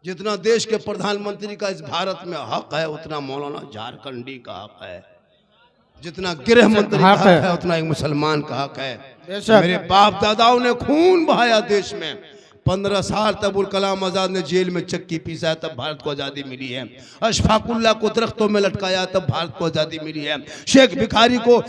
जितना देश के प्रधानमंत्री का इस भारत में हक है उतना मौलाना झारखंडी का हक है, जितना गृह मंत्री का हक है उतना एक मुसलमान का हक है। मेरे बाप दादाओं ने खून बहाया देश में, 15 साल तक अबुल कलाम आजाद ने जेल में चक्की पीसा तब भारत को आज़ादी मिली है। अशफाकुल्ला को दरख्तों में लटकाया तब भारत को आज़ादी मिली है। शेख भिखारी को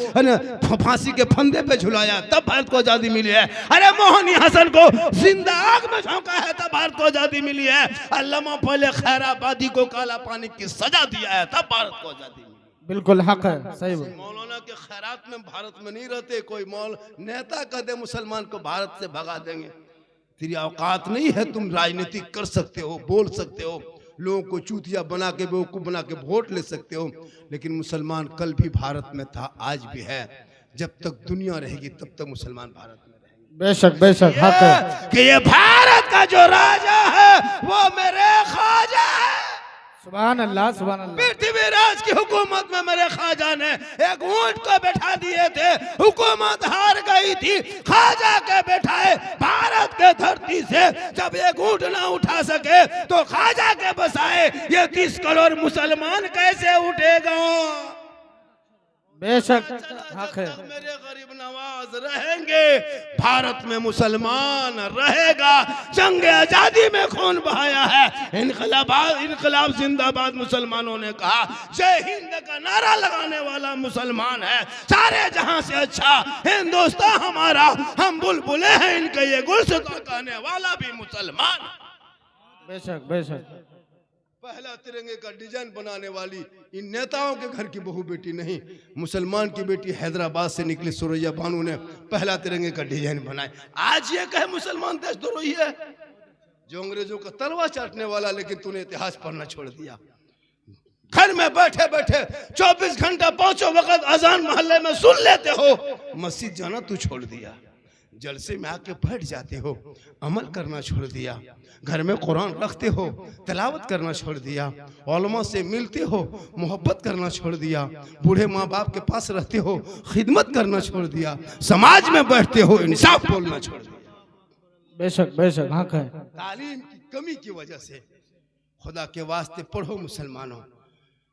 फांसी के फंदे पे झुलाया तब भारत को आज़ादी मिली है। अरे मोहनी हसन को जिंदा आग में झोंका है तब भारत को आज़ादी मिली है। अल्लामा पहले खैराबादी को काला पानी की सजा दिया है तब भारत को आज़ादी मिली। बिल्कुल हक है, सही बात। मौलाना के खैरात में भारत में नहीं रहते। कोई मौल नेता कह दे मुसलमान को भारत से भगा देंगे, तेरी औकात नहीं है। तुम राजनीति कर सकते हो, बोल सकते हो, लोगों को चूतिया बना के बेवकूफ बना के वोट ले सकते हो, लेकिन मुसलमान कल भी भारत में था, आज भी है। जब तक दुनिया रहेगी तब तक मुसलमान भारत में रहेंगे। बेशक बेशक हक है कि ये भारत का जो राजा है वो मेरे ख्वाजा है। सुभान अल्लाह, सुभान अल्लाह। पृथ्वीराज की हुकूमत में मेरे ख्वाजा ने एक ऊंट को बैठा दिए थे, हुकूमत हार गई थी, ख्वाजा के बैठाए भारत के धरती से जब एक ऊंट ना उठा सके तो ख्वाजा के बसाए ये 30 करोड़ मुसलमान कैसे उठेगा। बेशक हक है। मेरे गरीब नवाज रहेंगे भारत में मुसलमान रहेगा। जंग आजादी में खून बहाया है, इनकलाब जिंदाबाद मुसलमानों ने कहा, जय हिंद का नारा लगाने वाला मुसलमान है। सारे जहां से अच्छा हिंदुस्तान हमारा, हम बुलबुले हैं इनके ये गुलसिता कहने वाला भी मुसलमान। बेशक बेशक। पहला तिरंगे का डिजाइन बनाने वाली इन नेताओं के घर की बहू बेटी नहीं, मुसलमान की बेटी हैदराबाद से निकली सुरैया बानू ने पहला तिरंगे का डिजाइन बनाए। आज ये कहे मुसलमान देशद्रोही है, जो अंग्रेजों का तलवा चाटने वाला, लेकिन तूने इतिहास पढ़ना छोड़ दिया। घर में बैठे बैठे 24 घंटा 5 वक्त अजान मोहल्ले में सुन लेते हो, मस्जिद जाना तू छोड़ दिया। जलसे में आके बैठ जाते हो, अमल करना छोड़ दिया। घर में कुरान रखते हो, तिलावत करना छोड़ दिया। उलमा से मिलते हो, मोहब्बत करना छोड़ दिया। बूढ़े माँ बाप के पास रहते हो, खिदमत करना छोड़ दिया। समाज में बैठते हो, इंसाफ बोलना छोड़ दिया। बेशक बेशक हक है। तालीम की कमी की वजह से खुदा के वास्ते पढ़ो मुसलमानों।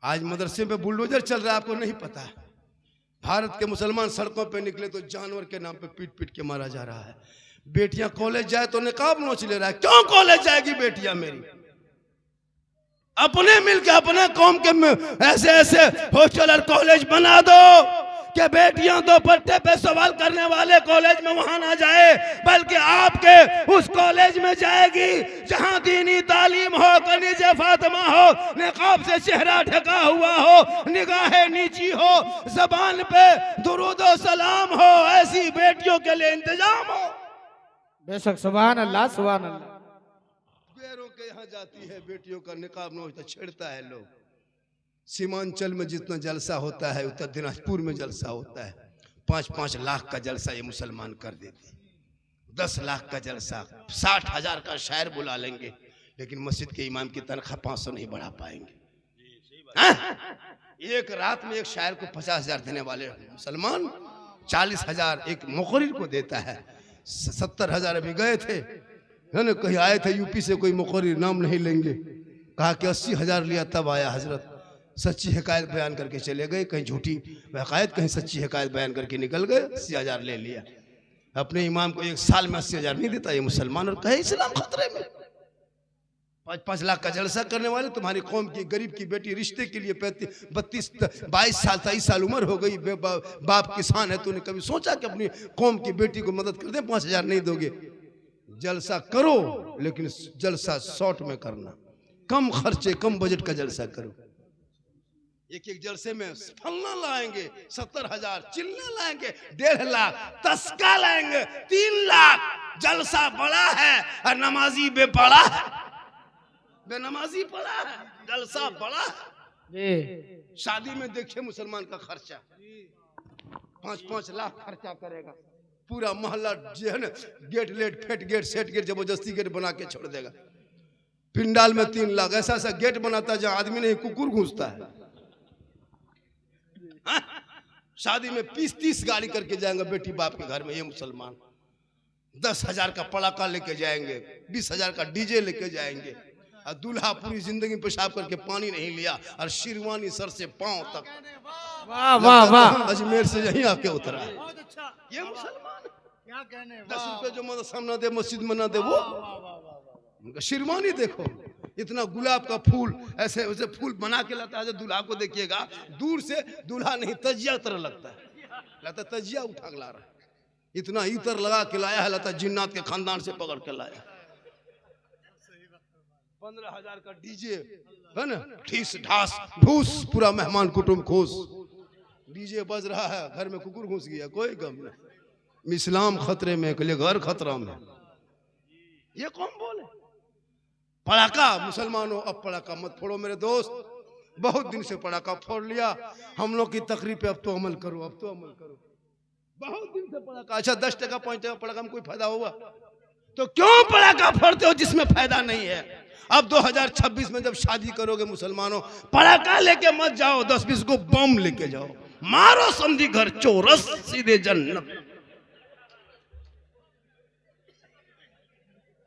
आज मदरसे में बुलडोजर चल रहा है, आपको नहीं पता है। भारत के मुसलमान सड़कों पे निकले तो जानवर के नाम पे पीट पीट के मारा जा रहा है। बेटियां कॉलेज जाए तो निकाब नोच ले रहा है। क्यों कॉलेज जाएगी बेटियां मेरी? अपने मिलके अपने कौम के ऐसे ऐसे हॉस्टल और कॉलेज बना दो कि बेटियां दो पट्टे पे सवाल करने वाले कॉलेज में वहां ना जाए, बल्कि आपके उस कॉलेज में जाएगी जहां दीनी तालीम हो, कनीज़े फातिमा हो, निकाब से चेहरा ढका हुआ हो, निगाहें नीची हो, जबान पे दुरूद और सलाम हो। ऐसी बेटियों के लिए इंतजाम हो। बेशक सुभान अल्लाह, सुभान अल्लाह। बेरों के यहाँ जाती है बेटियों का निकाब न होता, छेड़ता है लोग। सीमांचल में जितना जलसा होता है उत्तर दिनाजपुर में जलसा होता है। 5-5 लाख का जलसा ये मुसलमान कर देते, 10 लाख का जलसा, 60,000 का शायर बुला लेंगे, लेकिन मस्जिद के इमाम की तनख्वाह 500 नहीं बढ़ा पाएंगे। एक रात में एक शायर को 50,000 देने वाले मुसलमान 40,000 एक मुकर्रिर को देता है। 70,000 अभी गए थे, है ना, कहीं आए थे यूपी से कोई मुकर्रिर, नाम नहीं लेंगे, कहा कि 80,000 लिया तब आया हजरत। सच्ची हकायत बयान करके चले गए, कहीं झूठी हकायत, कहीं सच्ची हकायत बयान करके निकल गए, 80,000 ले लिया। अपने इमाम को एक साल में 80,000 नहीं देता ये मुसलमान, और कहे इस्लाम खतरे में। 5-5 लाख का जलसा करने वाले, तुम्हारी कौम की गरीब की बेटी रिश्ते के लिए 32 22 साल 23 साल उम्र हो गई, बाप किसान है, तूने कभी सोचा कि अपनी कौम की बेटी को मदद कर दे? 5,000 नहीं दोगे? जलसा करो, लेकिन जलसा शॉर्ट में करना, कम खर्चे कम बजट का जलसा करो। एक एक जलसे में फलना लाएंगे 70,000, चिल्ला लाएंगे 1.5 लाख, तस्का लाएंगे 3 लाख। जलसा बड़ा है और नमाजी बेपड़ा है, बेनमाजी पड़ा है, जलसा बड़ा है। शादी में देखिए मुसलमान का खर्चा 5-5 लाख खर्चा करेगा। पूरा मोहल्ला जो है ना, गेट लेट फेट गेट सेट गेट जबरदस्ती गेट बना के छोड़ देगा। पिंडाल में 3 लाख, ऐसा ऐसा गेट बनाता है जहां आदमी नहीं कुकुर घुसता है। शादी में 20-30 गाड़ी करके जाएंगे बेटी बाप के घर में ये मुसलमान। 10,000 का पड़ाका लेके जाएंगे, 20,000 का डीजे लेके जाएंगे, और दूल्हा पूरी जिंदगी पेशाब करके पानी नहीं लिया और शेरवानी सर से पांव तक वाह वाह वाह अजमेर से यहीं आके उतरा है। बहुत अच्छा ये मुसलमान क्या कहने 10 रुपए जो मदरसा ना दे मस्जिद में ना दे वो उनका शेरवानी देखो, इतना गुलाब का फूल ऐसे वैसे फूल बना के लाता है। दूल्हा को देखिएगा दूर से, दूल्हा नहीं तजिया तरह लगता है, लगता तजिया उठा के ला रहा है। इतना इतर लगा के लाया है, लगता जिन्नात के खानदान से पकड़ के लाया। 15,000 का डीजे है ना, ठीस ढास ढूस, पूरा मेहमान कुटुंब खुश, डीजे बज रहा है, घर में कुकुर घुस गया, कोई गम नहीं। इस्लाम खतरे में, के लिए घर खतरा में। ये कौन बोले पड़ाका? मुसलमानों अब पड़ाका मत फोड़ो मेरे दोस्त, बहुत दिन से पड़ाका फोड़ लिया। हम लोग की तकरीर पे अब तो अमल करो, अब तो अमल करो। बहुत दिन से पड़ाका, अच्छा 10 टका 5 टका पड़ाका में कोई फायदा हुआ तो क्यों पड़ाका फोड़ते हो जिसमें फायदा नहीं है? अब 2026 में जब शादी करोगे मुसलमानों, पड़ाका लेके मत जाओ, 10-20 को बम लेके जाओ, मारो समझी घर चोरस सीधे जन्नत।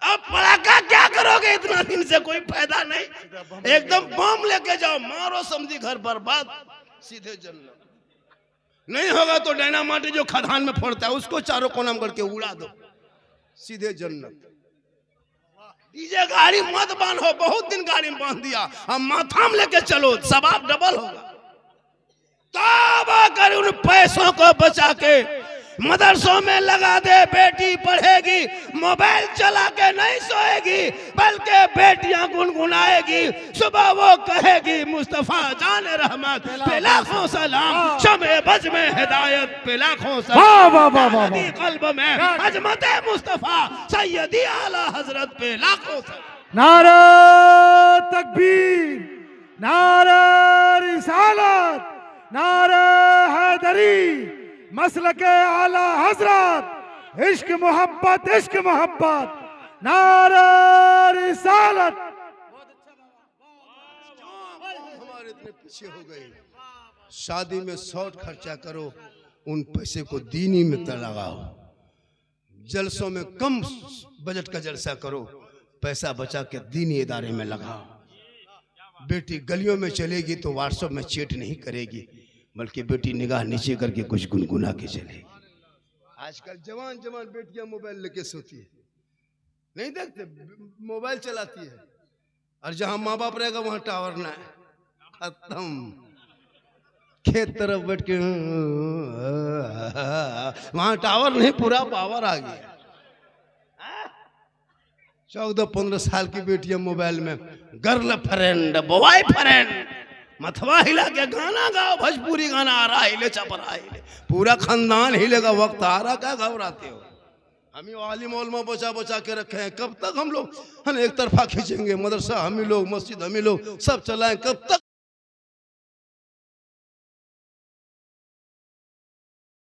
अब पड़ाका क्या करोगे, इतना दिन से कोई फायदा नहीं, एकदम बम लेके जाओ, मारो समझी घर बर्बाद सीधे जन्नत। नहीं होगा तो डायनामाइट जो खदान में फोड़ता है उसको चारों कोना में करके उड़ा दो, सीधे जन्नत। डीजे गाड़ी मत बांधो, बहुत दिन गाड़ी में बांध दिया, अब माथा में लेके चलो, सवाब डबल होगा। तौबा कर, उन पैसों को बचा के मदरसों में लगा दे, बेटी पढ़ेगी, मोबाइल चला के नहीं सोएगी, बल्कि बेटियां गुनगुनाएगी, सुबह वो कहेगी मुस्तफा जान रहमत पे लाखों सलाम, शमे बज में हिदायत पे लाखों सलाम, कल्ब में अजमत मुस्तफा सैयदी आला हजरत पे लाखों सलाम। नारा तकबीर, नारा रिसालत, नारा हैदरी, मसलके आला हजरत, इश्क मोहब्बत, इश्क मोहब्बत, नारा रिसालत। हमारे इतने पीछे हो गए, शादी में शॉर्ट खर्चा करो, उन पैसे को दीनी में लगाओ। जलसों में कम बजट का जलसा करो, पैसा बचा के दीनी इदारे में लगाओ। बेटी गलियों में चलेगी तो व्हाट्सएप में चैट नहीं करेगी, बल्कि बेटी निगाह नीचे करके कुछ गुनगुना के चलेगी। आजकल जवान जवान बेटियां मोबाइल लेके सोती है, नहीं देखते, मोबाइल चलाती है, और जहां माँ बाप रहेगा वहां टावर ना है, खत्म। खेत तरफ बैठ के वहां टावर नहीं, पूरा पावर आ गया। 14-15 साल की बेटियां मोबाइल में गर्ल फ्रेंड, बॉय फ्रेंड, मथवा हिला के गाना गाओ, भोजपुरी गाना आ रहा, हिले चपरा हिले, पूरा खानदान हिलेगा, वक्त आ रहा, क्या घबराते हो? हम ही आलिम उलमा बचा बचा के रखे हैं, कब तक हम लोग एक तरफा खींचेंगे? मदरसा हम ही लोग, मस्जिद हम ही लोग, सब चलाएं, कब तक